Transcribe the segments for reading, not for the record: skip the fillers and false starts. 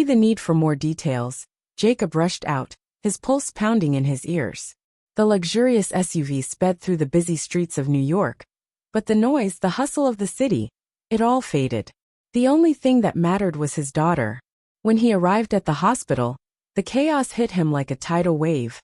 The need for more details, Jacob rushed out, his pulse pounding in his ears. The luxurious SUV sped through the busy streets of New York, but the noise, the hustle of the city, it all faded. The only thing that mattered was his daughter. When he arrived at the hospital, the chaos hit him like a tidal wave.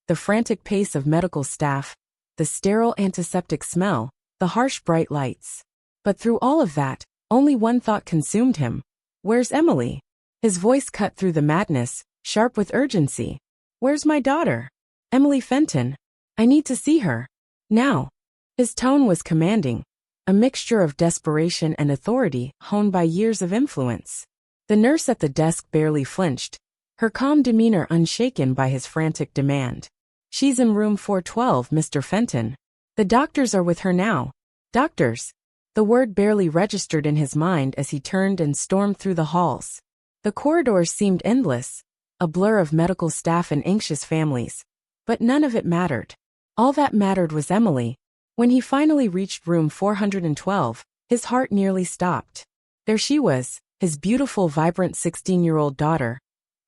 The frantic pace of medical staff, the sterile antiseptic smell, the harsh bright lights. But through all of that, only one thought consumed him. Where's Emily? His voice cut through the madness, sharp with urgency. Where's my daughter? Emily Fenton. I need to see her. Now. His tone was commanding, a mixture of desperation and authority honed by years of influence. The nurse at the desk barely flinched, her calm demeanor unshaken by his frantic demand. She's in room 412, Mr. Fenton. The doctors are with her now. Doctors. The word barely registered in his mind as he turned and stormed through the halls. The corridors seemed endless, a blur of medical staff and anxious families. But none of it mattered. All that mattered was Emily. When he finally reached room 412, his heart nearly stopped. There she was, his beautiful, vibrant 16-year-old daughter,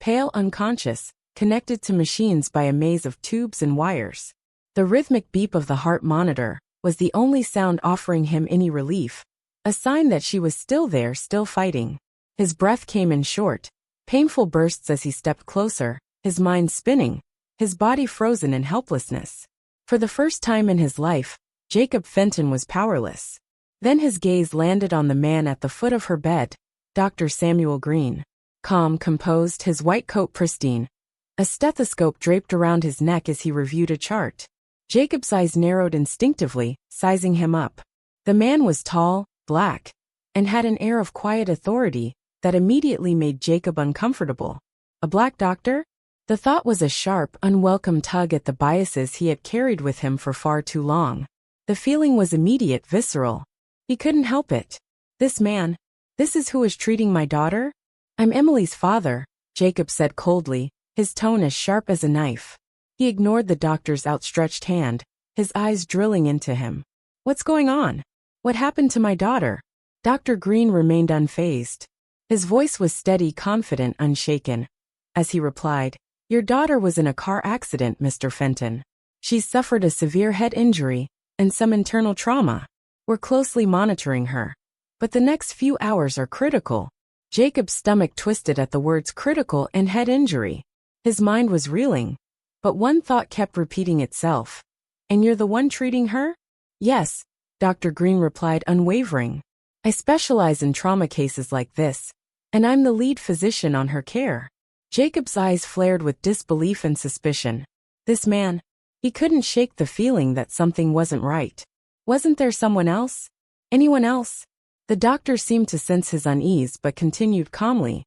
pale, unconscious, connected to machines by a maze of tubes and wires. The rhythmic beep of the heart monitor was the only sound offering him any relief, a sign that she was still there, still fighting. His breath came in short, painful bursts as he stepped closer, his mind spinning, his body frozen in helplessness. For the first time in his life, Jacob Fenton was powerless. Then his gaze landed on the man at the foot of her bed, Dr. Samuel Green. Calm, composed, his white coat pristine, a stethoscope draped around his neck as he reviewed a chart. Jacob's eyes narrowed instinctively, sizing him up. The man was tall, black, and had an air of quiet authority that immediately made Jacob uncomfortable. A black doctor? The thought was a sharp, unwelcome tug at the biases he had carried with him for far too long. The feeling was immediate, visceral. He couldn't help it. This man, this is who is treating my daughter? I'm Emily's father, Jacob said coldly, his tone as sharp as a knife. He ignored the doctor's outstretched hand, his eyes drilling into him. What's going on? What happened to my daughter? Dr. Green remained unfazed. His voice was steady, confident, unshaken. As he replied, Your daughter was in a car accident, Mr. Fenton. She's suffered a severe head injury and some internal trauma. We're closely monitoring her. But the next few hours are critical. Jacob's stomach twisted at the words critical and head injury. His mind was reeling. But one thought kept repeating itself. And you're the one treating her? Yes, Dr. Green replied, unwavering. I specialize in trauma cases like this, and I'm the lead physician on her care. Jacob's eyes flared with disbelief and suspicion. This man, he couldn't shake the feeling that something wasn't right. Wasn't there someone else? Anyone else? The doctor seemed to sense his unease but continued calmly.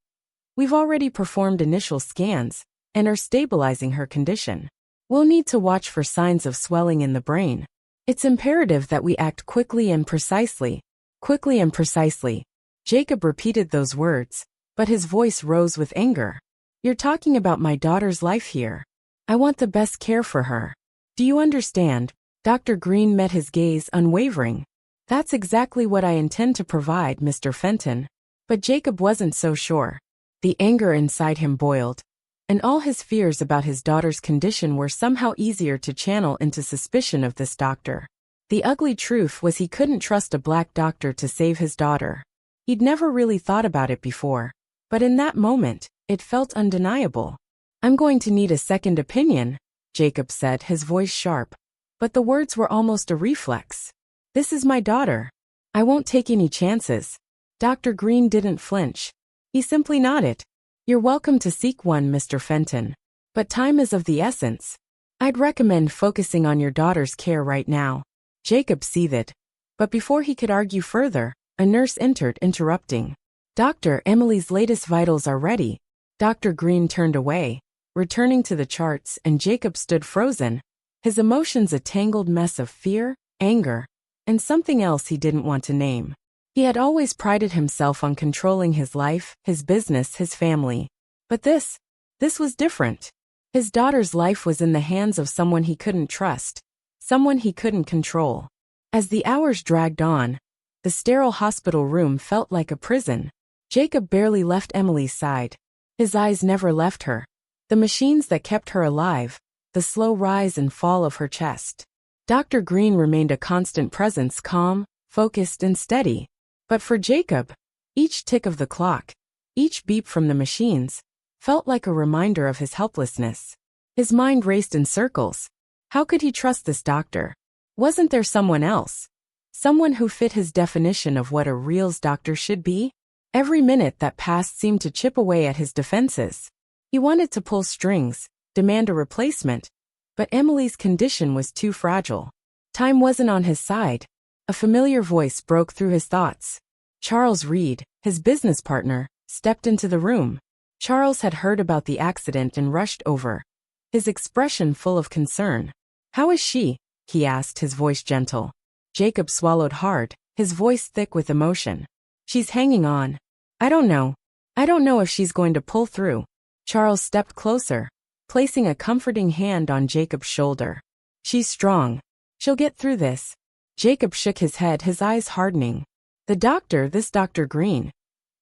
We've already performed initial scans and are stabilizing her condition. We'll need to watch for signs of swelling in the brain. It's imperative that we act quickly and precisely. Quickly and precisely. Jacob repeated those words, but his voice rose with anger. You're talking about my daughter's life here. I want the best care for her. Do you understand? Dr. Green met his gaze, unwavering. That's exactly what I intend to provide, Mr. Fenton. But Jacob wasn't so sure. The anger inside him boiled, and all his fears about his daughter's condition were somehow easier to channel into suspicion of this doctor. The ugly truth was he couldn't trust a black doctor to save his daughter. He'd never really thought about it before, but in that moment, it felt undeniable. I'm going to need a second opinion, Jacob said, his voice sharp. But the words were almost a reflex. This is my daughter. I won't take any chances. Dr. Green didn't flinch. He simply nodded. You're welcome to seek one, Mr. Fenton. But time is of the essence. I'd recommend focusing on your daughter's care right now. Jacob seethed. But before he could argue further, a nurse entered, interrupting. Doctor, Emily's latest vitals are ready. Dr. Green turned away, returning to the charts, and Jacob stood frozen, his emotions a tangled mess of fear, anger, and something else he didn't want to name. He had always prided himself on controlling his life, his business, his family. But this was different. His daughter's life was in the hands of someone he couldn't trust, someone he couldn't control. As the hours dragged on, the sterile hospital room felt like a prison. Jacob barely left Emily's side. His eyes never left her. The machines that kept her alive, the slow rise and fall of her chest. Dr. Green remained a constant presence, calm, focused and steady. But for Jacob, each tick of the clock, each beep from the machines, felt like a reminder of his helplessness. His mind raced in circles. How could he trust this doctor? Wasn't there someone else? Someone who fit his definition of what a real doctor should be? Every minute that passed seemed to chip away at his defenses. He wanted to pull strings, demand a replacement, but Emily's condition was too fragile. Time wasn't on his side. A familiar voice broke through his thoughts. Charles Reed, his business partner, stepped into the room. Charles had heard about the accident and rushed over, his expression full of concern. "How is she?" he asked, his voice gentle. Jacob swallowed hard, his voice thick with emotion. "She's hanging on. I don't know. I don't know if she's going to pull through." Charles stepped closer, placing a comforting hand on Jacob's shoulder. "She's strong. She'll get through this." Jacob shook his head, his eyes hardening. This Dr. Green.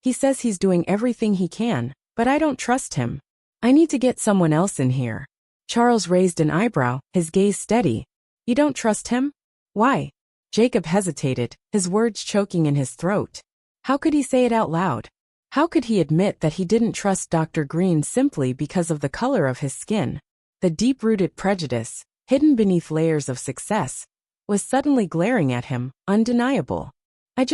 He says he's doing everything he can, but I don't trust him. I need to get someone else in here." Charles raised an eyebrow, his gaze steady. "You don't trust him? Why?" Jacob hesitated, his words choking in his throat. How could he say it out loud? How could he admit that he didn't trust Dr. Green simply because of the color of his skin? The deep-rooted prejudice, hidden beneath layers of success, was suddenly glaring at him, undeniable. I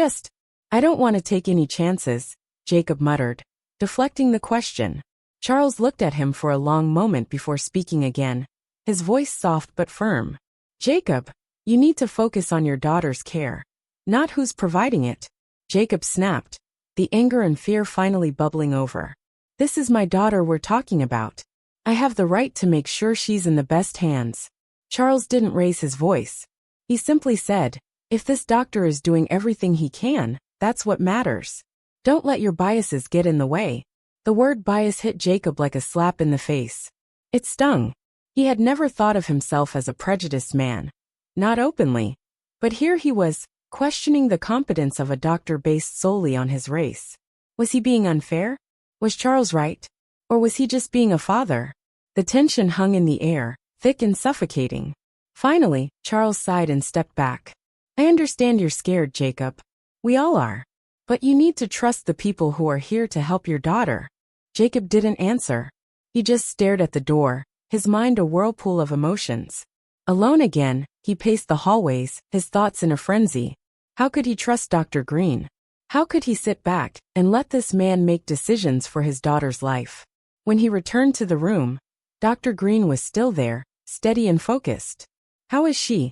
don't want to take any chances," Jacob muttered, deflecting the question. Charles looked at him for a long moment before speaking again, his voice soft but firm. "Jacob, you need to focus on your daughter's care, not who's providing it." Jacob snapped, the anger and fear finally bubbling over. "This is my daughter we're talking about. I have the right to make sure she's in the best hands." Charles didn't raise his voice. He simply said, "If this doctor is doing everything he can, that's what matters. Don't let your biases get in the way." The word bias hit Jacob like a slap in the face. It stung. He had never thought of himself as a prejudiced man. Not openly. But here he was, questioning the competence of a doctor based solely on his race. Was he being unfair? Was Charles right? Or was he just being a father? The tension hung in the air, thick and suffocating. Finally, Charles sighed and stepped back. "I understand you're scared, Jacob. We all are. But you need to trust the people who are here to help your daughter." Jacob didn't answer. He just stared at the door, his mind a whirlpool of emotions. Alone again, he paced the hallways, his thoughts in a frenzy. How could he trust Dr. Green? How could he sit back and let this man make decisions for his daughter's life? When he returned to the room, Dr. Green was still there, steady and focused. "How is she?"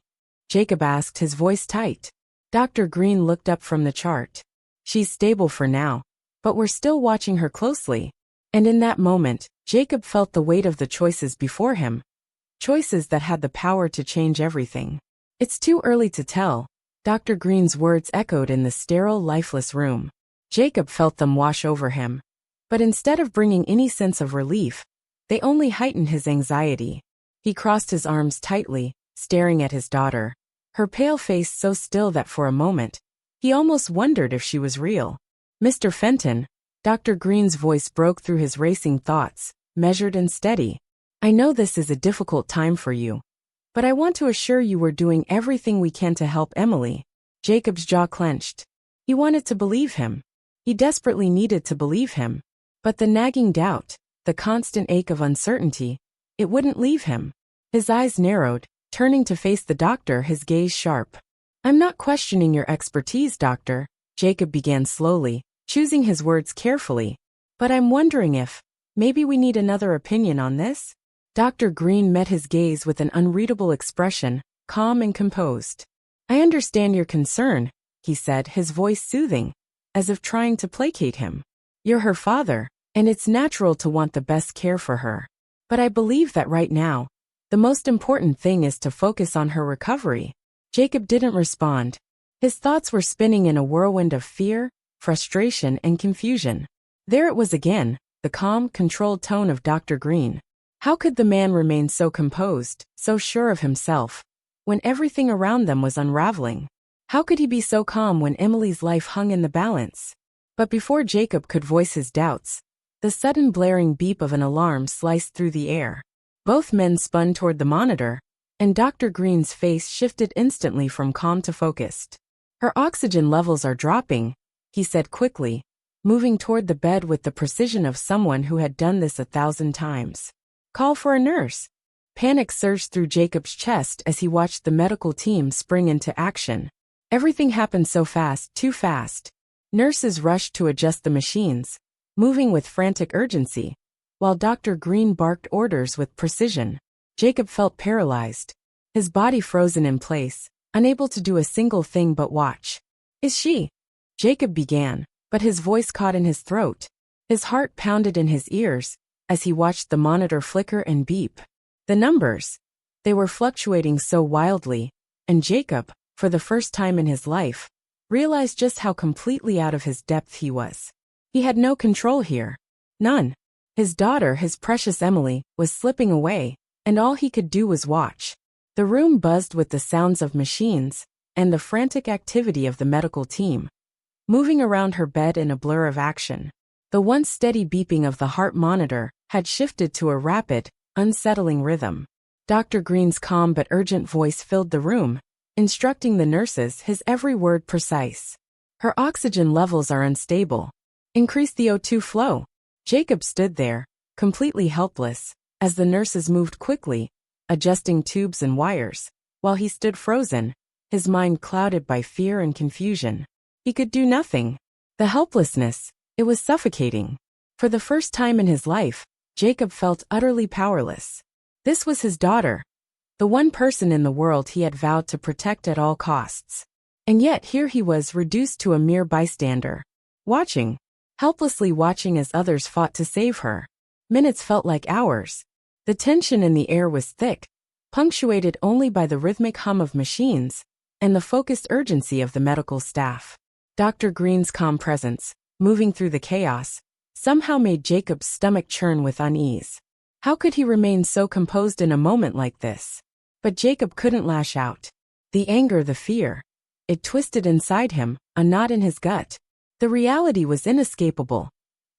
Jacob asked, his voice tight. Dr. Green looked up from the chart. "She's stable for now, but we're still watching her closely." And in that moment, Jacob felt the weight of the choices before him. Choices that had the power to change everything. "It's too early to tell," Dr. Green's words echoed in the sterile, lifeless room. Jacob felt them wash over him. But instead of bringing any sense of relief, they only heightened his anxiety. He crossed his arms tightly, staring at his daughter, her pale face so still that for a moment, he almost wondered if she was real. "Mr. Fenton," Dr. Green's voice broke through his racing thoughts, measured and steady. "I know this is a difficult time for you, but I want to assure you we're doing everything we can to help Emily." Jacob's jaw clenched. He wanted to believe him. He desperately needed to believe him. But the nagging doubt, the constant ache of uncertainty, it wouldn't leave him. His eyes narrowed, turning to face the doctor, his gaze sharp. "I'm not questioning your expertise, doctor," Jacob began slowly, choosing his words carefully. "But I'm wondering if, maybe we need another opinion on this?" Dr. Green met his gaze with an unreadable expression, calm and composed. "I understand your concern," he said, his voice soothing, as if trying to placate him. "You're her father, and it's natural to want the best care for her. But I believe that right now, the most important thing is to focus on her recovery." Jacob didn't respond. His thoughts were spinning in a whirlwind of fear, frustration, and confusion. There it was again, the calm, controlled tone of Dr. Green. How could the man remain so composed, so sure of himself, when everything around them was unraveling? How could he be so calm when Emily's life hung in the balance? But before Jacob could voice his doubts, The sudden blaring beep of an alarm sliced through the air. Both men spun toward the monitor, and Dr. Green's face shifted instantly from calm to focused. "Her oxygen levels are dropping," he said quickly, moving toward the bed with the precision of someone who had done this 1,000 times. "Call for a nurse." Panic surged through Jacob's chest as he watched the medical team spring into action. Everything happened so fast, too fast. Nurses rushed to adjust the machines, moving with frantic urgency, while Dr. Green barked orders with precision. Jacob felt paralyzed, his body frozen in place, unable to do a single thing but watch. "Is she?" Jacob began, but his voice caught in his throat. His heart pounded in his ears as he watched the monitor flicker and beep. The numbers, they were fluctuating so wildly, and Jacob, for the first time in his life, realized just how completely out of his depth he was. He had no control here. None. His daughter, his precious Emily, was slipping away, and all he could do was watch. The room buzzed with the sounds of machines and the frantic activity of the medical team, moving around her bed in a blur of action. The once steady beeping of the heart monitor had shifted to a rapid, unsettling rhythm. Dr. Green's calm but urgent voice filled the room, instructing the nurses, his every word precise. "Her oxygen levels are unstable. Increase the O2 flow." Jacob stood there, completely helpless, as the nurses moved quickly, adjusting tubes and wires, while he stood frozen, his mind clouded by fear and confusion. He could do nothing. The helplessness, it was suffocating. For the first time in his life, Jacob felt utterly powerless. This was his daughter, the one person in the world he had vowed to protect at all costs. And yet here he was reduced to a mere bystander, watching, helplessly watching as others fought to save her. Minutes felt like hours. The tension in the air was thick, punctuated only by the rhythmic hum of machines and the focused urgency of the medical staff. Dr. Green's calm presence, moving through the chaos, somehow made Jacob's stomach churn with unease. How could he remain so composed in a moment like this? But Jacob couldn't lash out. The anger, the fear, it twisted inside him, a knot in his gut. The reality was inescapable.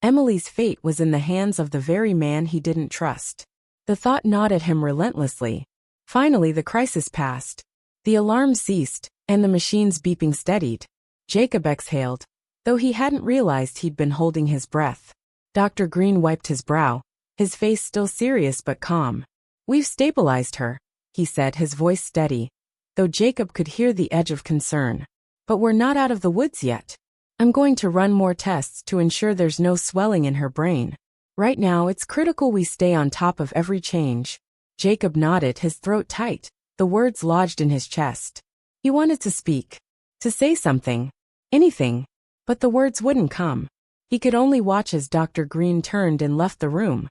Emily's fate was in the hands of the very man he didn't trust. The thought gnawed at him relentlessly. Finally, the crisis passed. The alarm ceased, and the machines beeping steadied. Jacob exhaled, though he hadn't realized he'd been holding his breath. Dr. Green wiped his brow, his face still serious but calm. "We've stabilized her," he said, his voice steady, though Jacob could hear the edge of concern. "But we're not out of the woods yet. I'm going to run more tests to ensure there's no swelling in her brain. Right now, it's critical we stay on top of every change." Jacob nodded, his throat tight, the words lodged in his chest. He wanted to speak, to say something, anything, but the words wouldn't come. He could only watch as Dr. Green turned and left the room,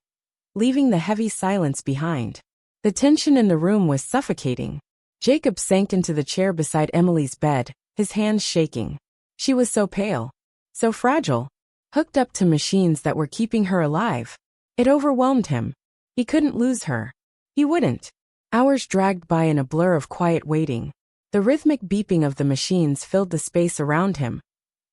leaving the heavy silence behind. The tension in the room was suffocating. Jacob sank into the chair beside Emily's bed, his hands shaking. She was so pale, so fragile, hooked up to machines that were keeping her alive. It overwhelmed him. He couldn't lose her. He wouldn't. Hours dragged by in a blur of quiet waiting. The rhythmic beeping of the machines filled the space around him,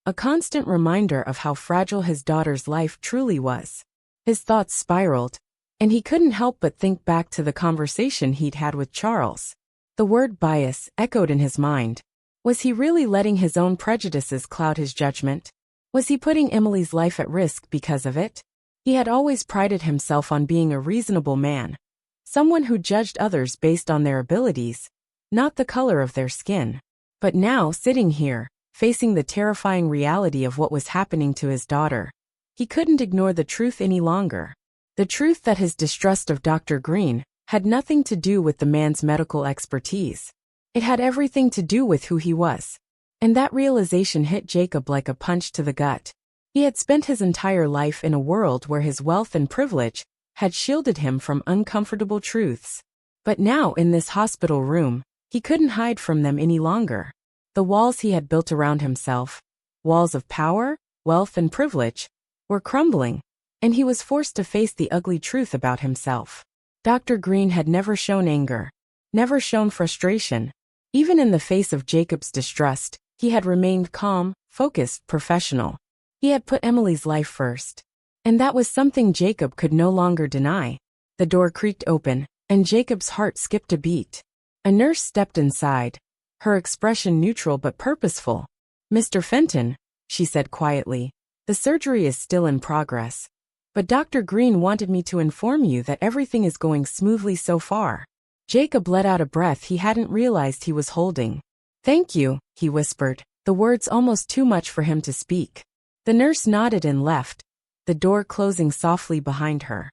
a constant reminder of how fragile his daughter's life truly was. His thoughts spiraled, and he couldn't help but think back to the conversation he'd had with Charles. The word bias echoed in his mind. Was he really letting his own prejudices cloud his judgment? Was he putting Emily's life at risk because of it? He had always prided himself on being a reasonable man, someone who judged others based on their abilities, not the color of their skin. But now, sitting here, facing the terrifying reality of what was happening to his daughter, he couldn't ignore the truth any longer. The truth that his distrust of Dr. Green had nothing to do with the man's medical expertise. It had everything to do with who he was. And that realization hit Jacob like a punch to the gut. He had spent his entire life in a world where his wealth and privilege had shielded him from uncomfortable truths. But now, in this hospital room, he couldn't hide from them any longer. The walls he had built around himself, walls of power, wealth, and privilege, were crumbling, and he was forced to face the ugly truth about himself. Dr. Green had never shown anger, never shown frustration. Even in the face of Jacob's distrust, he had remained calm, focused, professional. He had put Emily's life first. And that was something Jacob could no longer deny. The door creaked open, and Jacob's heart skipped a beat. A nurse stepped inside, her expression neutral but purposeful. "Mr. Fenton," she said quietly, "the surgery is still in progress. But Dr. Green wanted me to inform you that everything is going smoothly so far." Jacob let out a breath he hadn't realized he was holding. "Thank you," he whispered, the words almost too much for him to speak. The nurse nodded and left, the door closing softly behind her.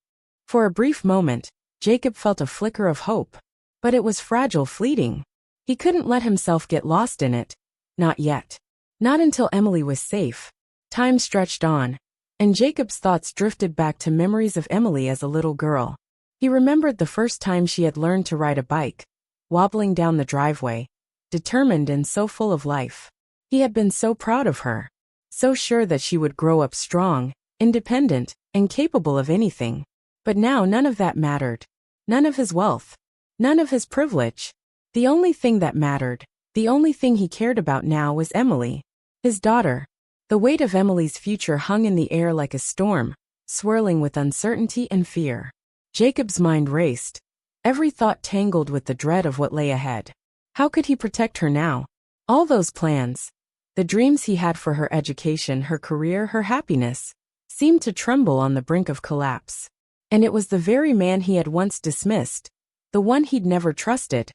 For a brief moment, Jacob felt a flicker of hope. But it was fragile, fleeting. He couldn't let himself get lost in it. Not yet. Not until Emily was safe. Time stretched on, and Jacob's thoughts drifted back to memories of Emily as a little girl. He remembered the first time she had learned to ride a bike, wobbling down the driveway, determined and so full of life. He had been so proud of her, so sure that she would grow up strong, independent, and capable of anything. But now none of that mattered. None of his wealth. None of his privilege. The only thing that mattered, the only thing he cared about now was Emily, his daughter. The weight of Emily's future hung in the air like a storm, swirling with uncertainty and fear. Jacob's mind raced, every thought tangled with the dread of what lay ahead. How could he protect her now? All those plans, the dreams he had for her education, her career, her happiness, seemed to tremble on the brink of collapse. And it was the very man he had once dismissed, the one he'd never trusted,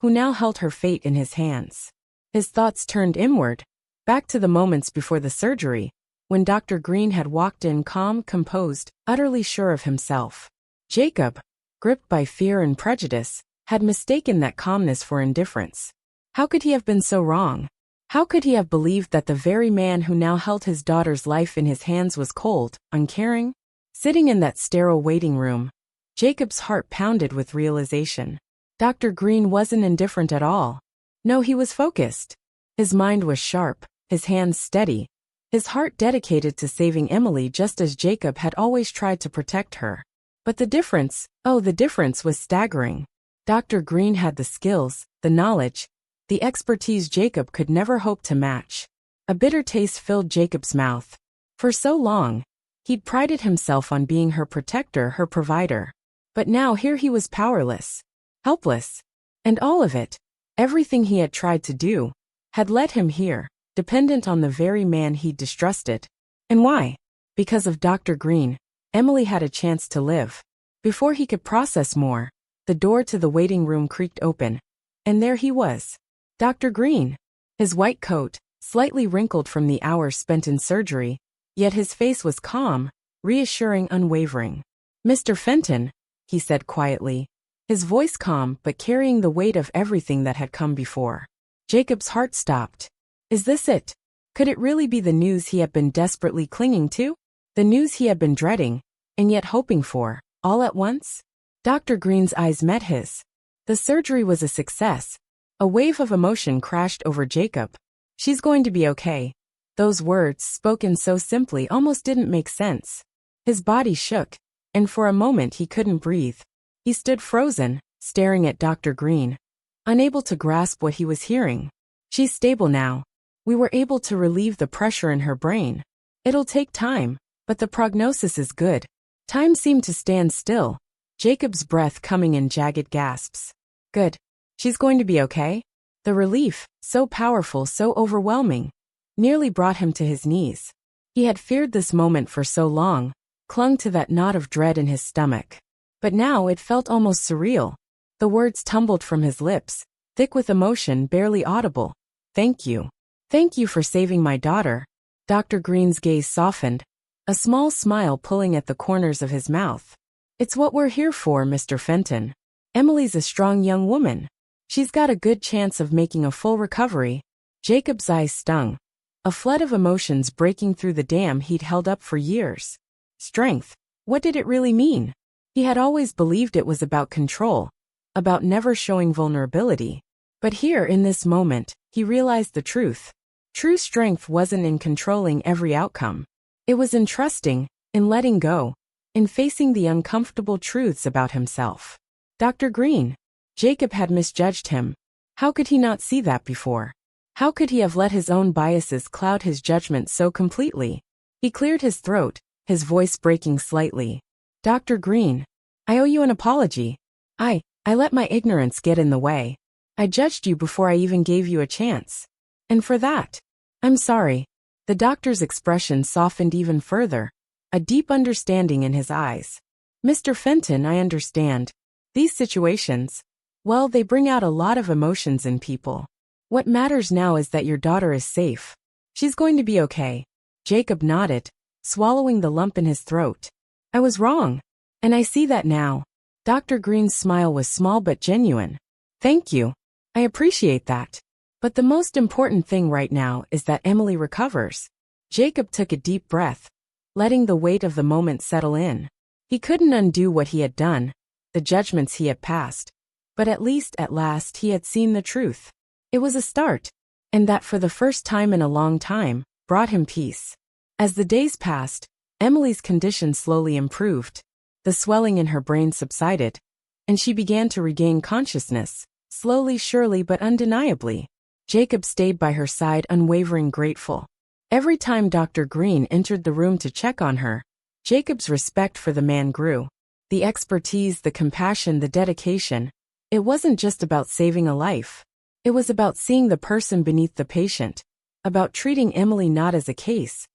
who now held her fate in his hands. His thoughts turned inward, back to the moments before the surgery, when Dr. Green had walked in calm, composed, utterly sure of himself. Jacob, gripped by fear and prejudice, had mistaken that calmness for indifference. How could he have been so wrong? How could he have believed that the very man who now held his daughter's life in his hands was cold, uncaring? Sitting in that sterile waiting room, Jacob's heart pounded with realization. Dr. Green wasn't indifferent at all. No, he was focused. His mind was sharp, his hands steady, his heart dedicated to saving Emily just as Jacob had always tried to protect her. But the difference, the difference was staggering. Dr. Green had the skills, the knowledge, the expertise Jacob could never hope to match. A bitter taste filled Jacob's mouth. For so long, he'd prided himself on being her protector, her provider. But now here he was powerless, helpless. And all of it, everything he had tried to do, had led him here, dependent on the very man he'd distrusted. And why? Because of Dr. Green, Emily had a chance to live. Before he could process more, the door to the waiting room creaked open. And there he was. Dr. Green. His white coat, slightly wrinkled from the hours spent in surgery, yet his face was calm, reassuring, unwavering. "Mr. Fenton," he said quietly, his voice calm but carrying the weight of everything that had come before. Jacob's heart stopped. Is this it? Could it really be the news he had been desperately clinging to? The news he had been dreading, and yet hoping for, all at once? Dr. Green's eyes met his. The surgery was a success. A wave of emotion crashed over Jacob. "She's going to be okay." Those words, spoken so simply, almost didn't make sense. His body shook, and for a moment he couldn't breathe. He stood frozen, staring at Dr. Green, unable to grasp what he was hearing. "She's stable now. We were able to relieve the pressure in her brain. It'll take time, but the prognosis is good." Time seemed to stand still, Jacob's breath coming in jagged gasps. "Good. She's going to be okay?" The relief, so powerful, so overwhelming, nearly brought him to his knees. He had feared this moment for so long, clung to that knot of dread in his stomach. But now it felt almost surreal. The words tumbled from his lips, thick with emotion, barely audible. "Thank you. Thank you for saving my daughter." Dr. Green's gaze softened, a small smile pulling at the corners of his mouth. "It's what we're here for, Mr. Fenton. Emily's a strong young woman. She's got a good chance of making a full recovery." Jacob's eyes stung, a flood of emotions breaking through the dam he'd held up for years. Strength. What did it really mean? He had always believed it was about control, about never showing vulnerability. But here in this moment, he realized the truth. True strength wasn't in controlling every outcome. It was in trusting, in letting go, in facing the uncomfortable truths about himself. Dr. Green. Jacob had misjudged him. How could he not see that before? How could he have let his own biases cloud his judgment so completely? He cleared his throat, his voice breaking slightly. Dr. Green, I owe you an apology. I let my ignorance get in the way. I judged you before I even gave you a chance. And for that, I'm sorry. The doctor's expression softened even further, a deep understanding in his eyes. Mr. Fenton, I understand. These situations, well, they bring out a lot of emotions in people. What matters now is that your daughter is safe. She's going to be okay. Jacob nodded, swallowing the lump in his throat. I was wrong. And I see that now. Dr. Green's smile was small but genuine. Thank you. I appreciate that. But the most important thing right now is that Emily recovers. Jacob took a deep breath, letting the weight of the moment settle in. He couldn't undo what he had done, the judgments he had passed. But at last he had seen the truth. It was a start, and that for the first time in a long time, brought him peace. As the days passed, Emily's condition slowly improved. The swelling in her brain subsided, and she began to regain consciousness, slowly, surely, but undeniably. Jacob stayed by her side, unwavering, grateful. Every time Dr. Green entered the room to check on her, Jacob's respect for the man grew. The expertise, the compassion, the dedication. It wasn't just about saving a life. It was about seeing the person beneath the patient, about treating Emily not as a case,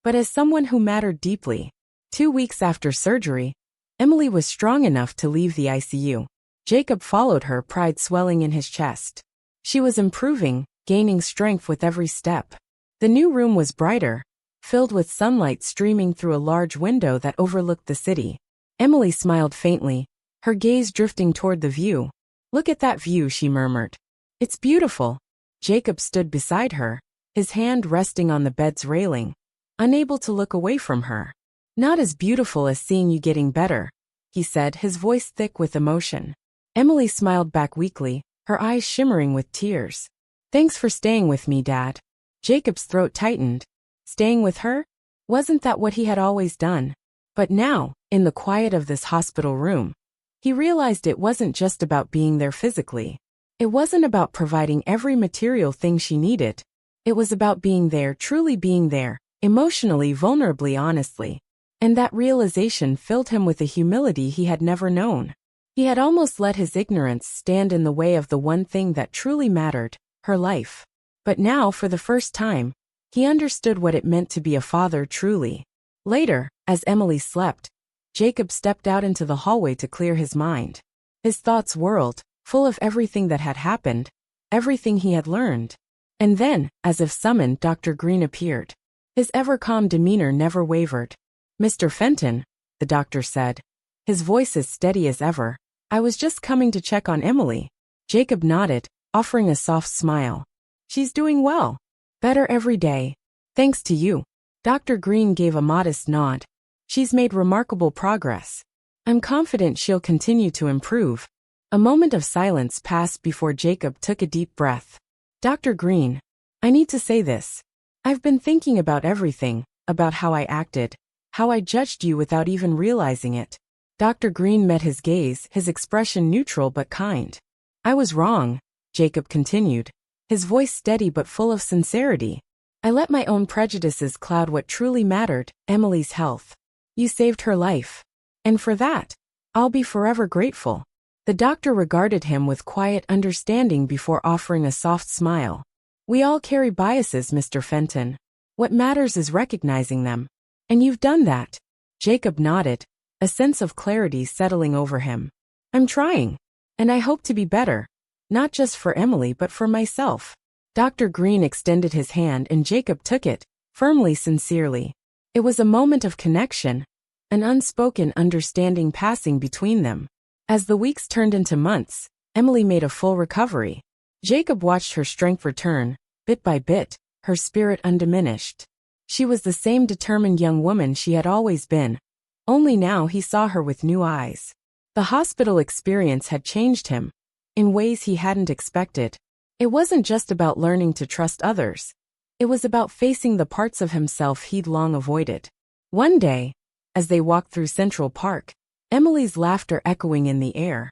but as someone who mattered deeply. 2 weeks after surgery, Emily was strong enough to leave the ICU. Jacob followed her, pride swelling in his chest. She was improving, gaining strength with every step. The new room was brighter, filled with sunlight streaming through a large window that overlooked the city. Emily smiled faintly, her gaze drifting toward the view. Look at that view, she murmured. It's beautiful. Jacob stood beside her, his hand resting on the bed's railing, unable to look away from her. Not as beautiful as seeing you getting better, he said, his voice thick with emotion. Emily smiled back weakly, her eyes shimmering with tears. Thanks for staying with me, Dad. Jacob's throat tightened. Staying with her? Wasn't that what he had always done? But now, in the quiet of this hospital room, he realized it wasn't just about being there physically. It wasn't about providing every material thing she needed. It was about being there, truly being there, emotionally, vulnerably, honestly. And that realization filled him with a humility he had never known. He had almost let his ignorance stand in the way of the one thing that truly mattered, her life. But now, for the first time, he understood what it meant to be a father truly. Later, as Emily slept, Jacob stepped out into the hallway to clear his mind. His thoughts whirled, full of everything that had happened, everything he had learned. And then, as if summoned, Dr. Green appeared. His ever-calm demeanor never wavered. Mr. Fenton, the doctor said, his voice as steady as ever. I was just coming to check on Emily. Jacob nodded, offering a soft smile. She's doing well. Better every day. Thanks to you. Dr. Green gave a modest nod. She's made remarkable progress. I'm confident she'll continue to improve. A moment of silence passed before Jacob took a deep breath. Dr. Green, I need to say this. I've been thinking about everything, about how I acted, how I judged you without even realizing it. Dr. Green met his gaze, his expression neutral but kind. I was wrong, Jacob continued, his voice steady but full of sincerity. I let my own prejudices cloud what truly mattered, Emily's health. You saved her life. And for that, I'll be forever grateful. The doctor regarded him with quiet understanding before offering a soft smile. We all carry biases, Mr. Fenton. What matters is recognizing them. And you've done that. Jacob nodded, a sense of clarity settling over him. I'm trying. And I hope to be better. Not just for Emily but for myself. Dr. Green extended his hand and Jacob took it, firmly, sincerely. It was a moment of connection, an unspoken understanding passing between them. As the weeks turned into months, Emily made a full recovery. Jacob watched her strength return, bit by bit, her spirit undiminished. She was the same determined young woman she had always been. Only now he saw her with new eyes. The hospital experience had changed him, in ways he hadn't expected. It wasn't just about learning to trust others. It was about facing the parts of himself he'd long avoided. One day, as they walked through Central Park, Emily's laughter echoing in the air,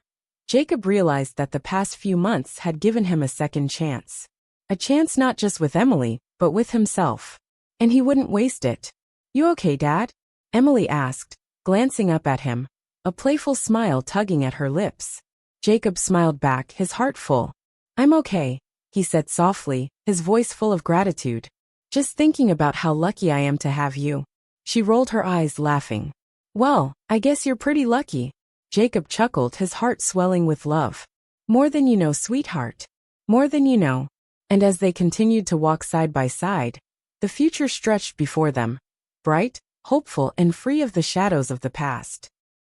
Jacob realized that the past few months had given him a second chance. A chance not just with Emily, but with himself. And he wouldn't waste it. You okay, Dad? Emily asked, glancing up at him, a playful smile tugging at her lips. Jacob smiled back, his heart full. I'm okay, he said softly, his voice full of gratitude. Just thinking about how lucky I am to have you. She rolled her eyes, laughing. Well, I guess you're pretty lucky. Jacob chuckled, his heart swelling with love. More than you know, sweetheart. More than you know. And as they continued to walk side by side, the future stretched before them, bright, hopeful, and free of the shadows of the past.